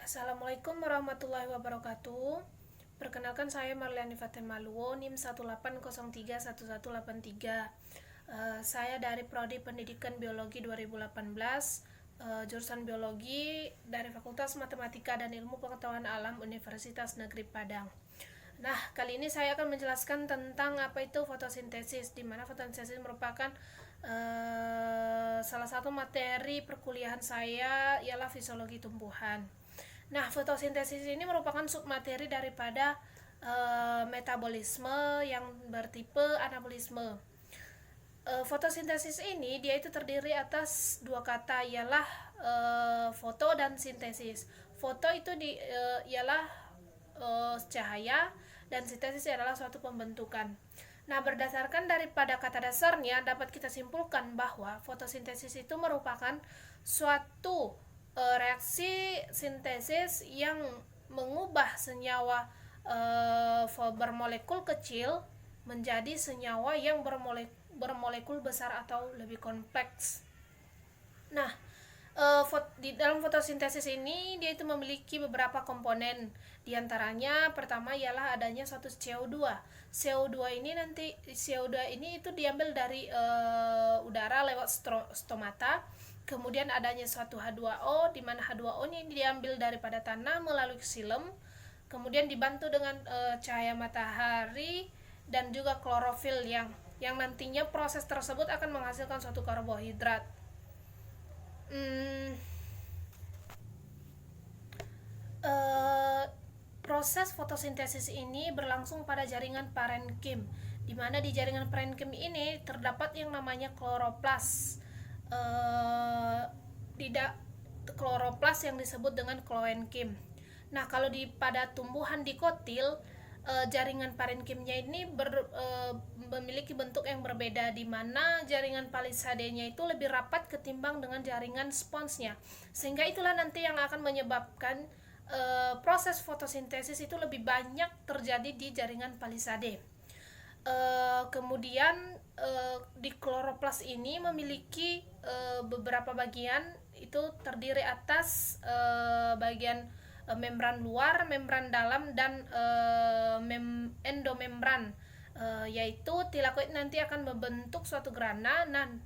Assalamualaikum warahmatullahi wabarakatuh. Perkenalkan saya Marliani Fatima Luo, NIM 180311183. Saya dari Prodi Pendidikan Biologi 2018, jurusan Biologi dari Fakultas Matematika dan Ilmu Pengetahuan Alam Universitas Negeri Padang. Nah, kali ini saya akan menjelaskan tentang apa itu fotosintesis, di mana fotosintesis merupakan salah satu materi perkuliahan saya ialah fisiologi tumbuhan. Nah, fotosintesis ini merupakan submateri daripada metabolisme yang bertipe anabolisme. Fotosintesis ini dia itu terdiri atas dua kata, ialah foto dan sintesis. Foto itu ialah cahaya, dan sintesis adalah suatu pembentukan. Nah, berdasarkan daripada kata dasarnya dapat kita simpulkan bahwa fotosintesis itu merupakan suatu reaksi sintesis yang mengubah senyawa bermolekul kecil menjadi senyawa yang bermolekul besar atau lebih kompleks. Nah, di dalam fotosintesis ini dia itu memiliki beberapa komponen. Di antaranya pertama ialah adanya suatu CO2. CO2 ini itu diambil dari udara lewat stomata. Kemudian adanya suatu H2O, di mana H2O ini diambil daripada tanah melalui xilem. Kemudian dibantu dengan cahaya matahari dan juga klorofil yang nantinya proses tersebut akan menghasilkan suatu karbohidrat. Proses fotosintesis ini berlangsung pada jaringan parenkim, di mana di jaringan parenkim ini terdapat yang namanya kloroplas. Tidak kloroplas yang disebut dengan kloenkim. Nah, kalau pada tumbuhan dikotil, jaringan parenkimnya ini memiliki bentuk yang berbeda, di mana jaringan palisadenya itu lebih rapat ketimbang dengan jaringan sponsnya, sehingga itulah nanti yang akan menyebabkan proses fotosintesis itu lebih banyak terjadi di jaringan palisade. Kemudian di kloroplas ini memiliki beberapa bagian, itu terdiri atas bagian membran luar, membran dalam, dan endomembran, yaitu tilakoid nanti akan membentuk suatu grana. Dan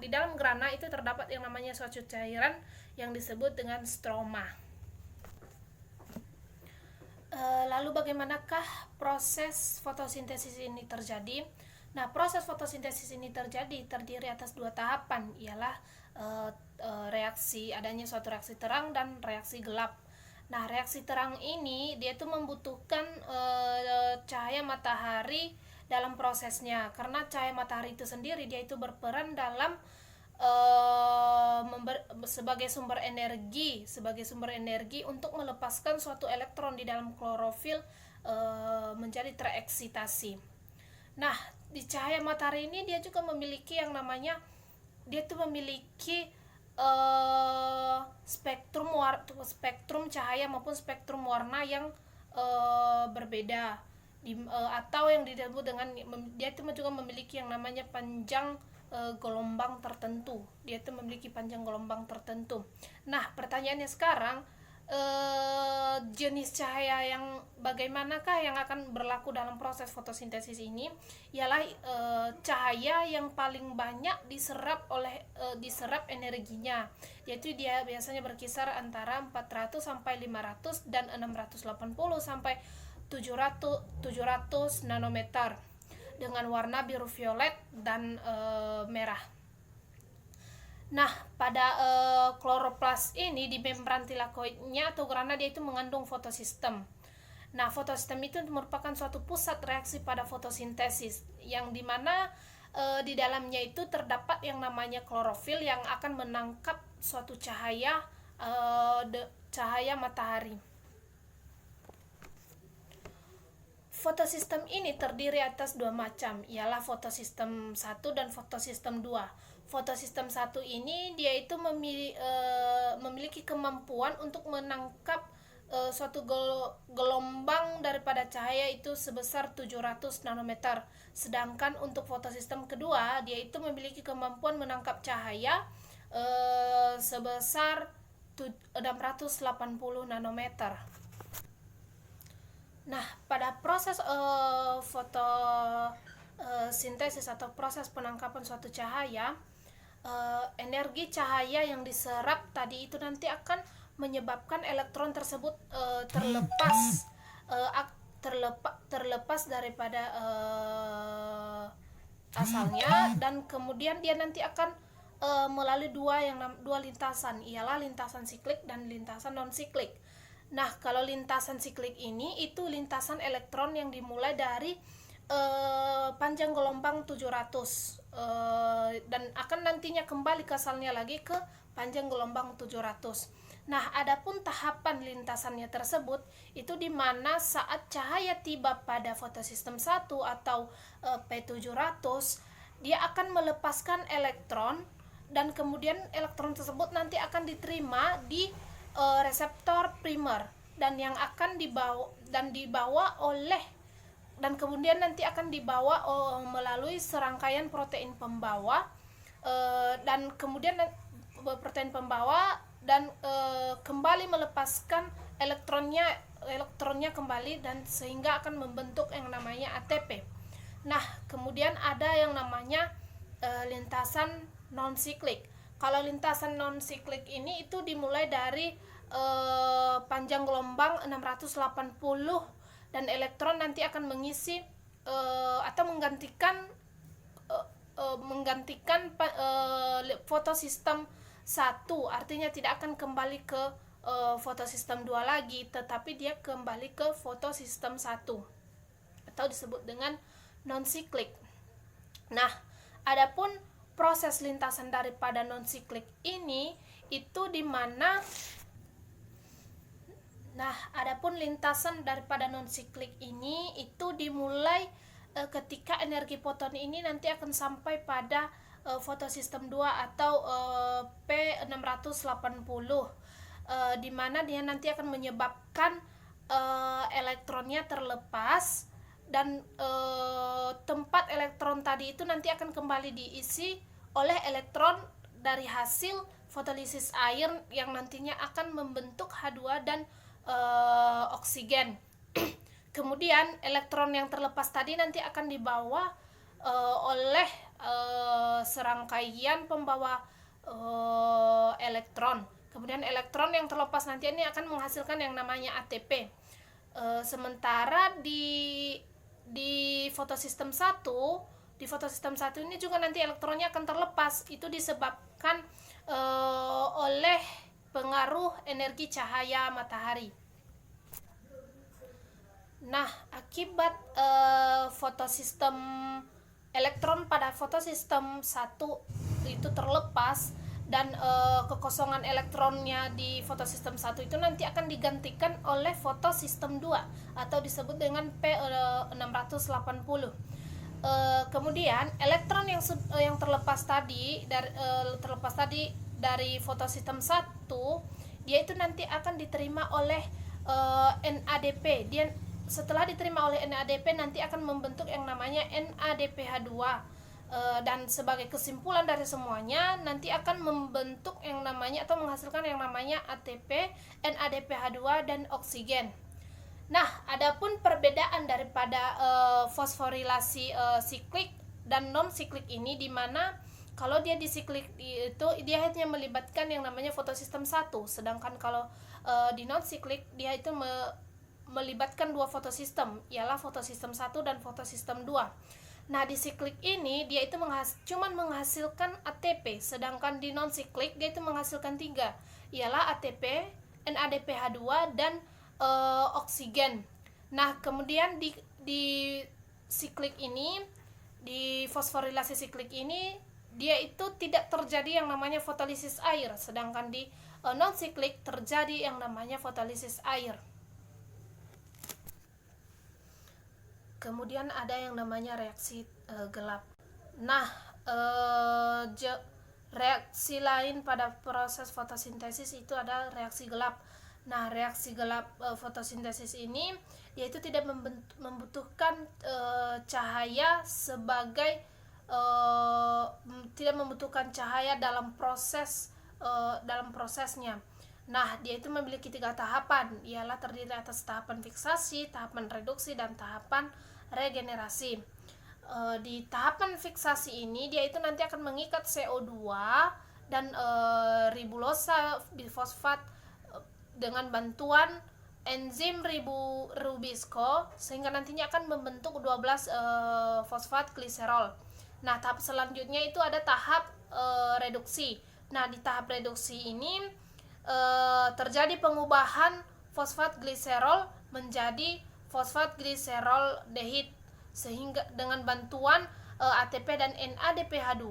di dalam grana itu terdapat yang namanya suatu cairan yang disebut dengan stroma. Lalu bagaimanakah proses fotosintesis ini terjadi? Nah, proses fotosintesis ini terdiri atas dua tahapan, ialah adanya suatu reaksi terang dan reaksi gelap. Nah, reaksi terang ini dia itu membutuhkan cahaya matahari dalam prosesnya, karena cahaya matahari itu sendiri dia itu berperan dalam sebagai sumber energi untuk melepaskan suatu elektron di dalam klorofil menjadi tereksitasi. Nah, di cahaya matahari ini dia juga memiliki yang namanya, dia itu memiliki spektrum cahaya maupun spektrum warna yang berbeda, atau yang disebut dengan, dia itu juga memiliki yang namanya panjang gelombang tertentu. Dia itu memiliki panjang gelombang tertentu. Nah, pertanyaannya sekarang, jenis cahaya yang bagaimanakah yang akan berlaku dalam proses fotosintesis ini? Ialah cahaya yang paling banyak diserap energinya, yaitu dia biasanya berkisar antara 400 sampai 500 dan 680 sampai 700 nanometer dengan warna biru violet dan merah. Nah, pada kloroplas ini di membran tilakoidnya atau grana dia itu mengandung fotosistem. Nah, fotosistem itu merupakan suatu pusat reaksi pada fotosintesis, yang dimana di dalamnya itu terdapat yang namanya klorofil yang akan menangkap suatu cahaya matahari. Fotosistem ini terdiri atas dua macam, ialah fotosistem 1 dan fotosistem 2. Fotosistem 1 ini dia itu memiliki kemampuan untuk menangkap suatu gelombang daripada cahaya itu sebesar 700 nanometer. Sedangkan untuk fotosistem kedua, dia itu memiliki kemampuan menangkap cahaya sebesar 680 nanometer. Nah, pada proses fotosintesis atau proses penangkapan suatu cahaya, energi cahaya yang diserap tadi itu nanti akan menyebabkan elektron tersebut terlepas daripada asalnya, dan kemudian dia nanti akan melalui dua lintasan, ialah lintasan siklik dan lintasan non siklik. Nah, kalau lintasan siklik ini itu lintasan elektron yang dimulai dari panjang gelombang 700 dan akan nantinya kembali ke asalnya lagi ke panjang gelombang 700. Nah, adapun tahapan lintasannya tersebut itu di mana saat cahaya tiba pada fotosistem 1 atau P700, dia akan melepaskan elektron, dan kemudian elektron tersebut nanti akan diterima di reseptor primer, dan yang akan kemudian nanti akan dibawa melalui serangkaian protein pembawa, dan kemudian protein pembawa kembali melepaskan elektronnya kembali, dan sehingga akan membentuk yang namanya ATP. Nah, kemudian ada yang namanya lintasan non siklik. Kalau lintasan non siklik ini itu dimulai dari panjang gelombang 680, dan elektron nanti akan mengisi atau menggantikan fotosistem 1, artinya tidak akan kembali ke fotosistem 2 lagi, tetapi dia kembali ke fotosistem 1 atau disebut dengan non siklik. Nah, adapun proses lintasan daripada non siklik ini itu di mana lintasan daripada non siklik ini itu dimulai ketika energi foton ini nanti akan sampai pada fotosistem 2 atau P680, di mana dia nanti akan menyebabkan elektronnya terlepas, dan tempat elektron tadi itu nanti akan kembali diisi oleh elektron dari hasil fotolisis air yang nantinya akan membentuk H2 dan oksigen. Kemudian elektron yang terlepas tadi nanti akan dibawa oleh serangkaian pembawa elektron. Kemudian elektron yang terlepas nanti ini akan menghasilkan yang namanya ATP. Sementara di fotosistem 1, ini juga nanti elektronnya akan terlepas. Itu disebabkan oleh pengaruh energi cahaya matahari. Nah, akibat fotosistem elektron pada fotosistem 1 itu terlepas, dan kekosongan elektronnya di fotosistem 1 itu nanti akan digantikan oleh fotosistem 2 atau disebut dengan P680. Kemudian elektron yang terlepas tadi dari fotosistem 1, dia itu nanti akan diterima oleh NADP. Setelah diterima oleh NADP nanti akan membentuk yang namanya NADPH2, dan sebagai kesimpulan dari semuanya nanti akan membentuk yang namanya atau menghasilkan yang namanya ATP, NADPH2 dan oksigen. Nah, adapun perbedaan daripada fosforilasi siklik dan non siklik ini, di mana kalau dia di siklik itu dia hanya melibatkan yang namanya fotosistem 1, sedangkan kalau di non siklik dia itu melibatkan dua fotosistem, ialah fotosistem 1 dan fotosistem 2. Nah, di siklik ini dia itu cuman menghasilkan ATP, sedangkan di non siklik dia itu menghasilkan 3, ialah ATP, NADPH2 dan oksigen. Nah, kemudian di siklik ini, di fosforilasi siklik ini, dia itu tidak terjadi yang namanya fotolisis air, sedangkan di non siklik terjadi yang namanya fotolisis air. Kemudian ada yang namanya reaksi gelap. Nah, reaksi lain pada proses fotosintesis itu ada reaksi gelap. Nah, reaksi gelap fotosintesis ini yaitu tidak membutuhkan cahaya sebagai tidak membutuhkan cahaya dalam prosesnya. Nah, dia itu memiliki 3 tahapan, ialah terdiri atas tahapan fiksasi, tahapan reduksi, dan tahapan regenerasi. Di tahapan fiksasi ini dia itu nanti akan mengikat CO2 dan ribulosa bifosfat dengan bantuan enzim rubisco, sehingga nantinya akan membentuk 12 fosfat gliserol. Nah, tahap selanjutnya itu ada tahap reduksi. Nah, di tahap reduksi ini terjadi pengubahan fosfat gliserol menjadi fosfat gliseraldehid, sehingga dengan bantuan ATP dan NADPH2,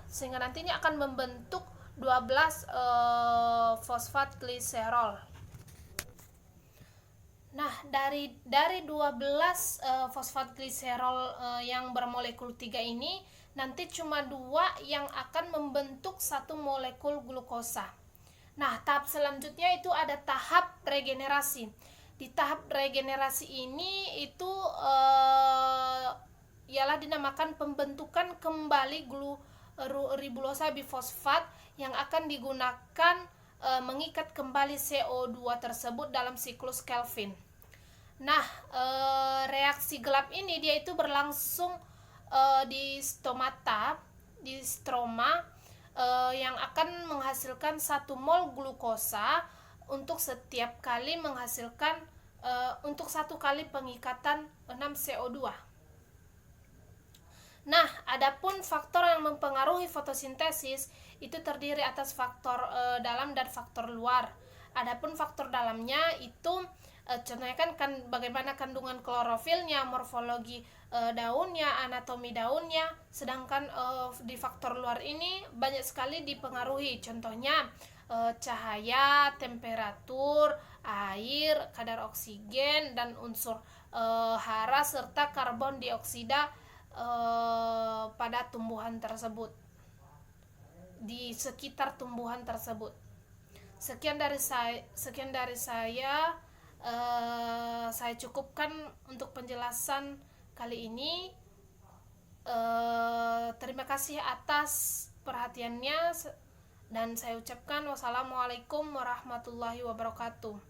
sehingga nantinya akan membentuk 12 fosfat gliserol. Nah, dari 12 fosfat gliserol yang bermolekul 3 ini, nanti cuma 2 yang akan membentuk satu molekul glukosa. Nah, tahap selanjutnya itu ada tahap regenerasi. Di tahap regenerasi ini itu ialah dinamakan pembentukan kembali ribulosa bifosfat yang akan digunakan mengikat kembali CO2 tersebut dalam siklus Kelvin. Nah, reaksi gelap ini dia itu berlangsung di stroma yang akan menghasilkan 1 mol glukosa untuk setiap kali menghasilkan untuk 1 kali pengikatan 6 CO2. Nah, adapun faktor yang mempengaruhi fotosintesis itu terdiri atas faktor dalam dan faktor luar. Adapun faktor dalamnya itu contohnya kan bagaimana kandungan klorofilnya, morfologi daunnya, anatomi daunnya. Sedangkan di faktor luar ini banyak sekali dipengaruhi, contohnya cahaya, temperatur, air, kadar oksigen, dan unsur hara serta karbon dioksida pada tumbuhan tersebut, di sekitar tumbuhan tersebut. Sekian dari saya. Saya cukupkan untuk penjelasan kali ini. Terima kasih atas perhatiannya dan saya ucapkan wassalamualaikum warahmatullahi wabarakatuh.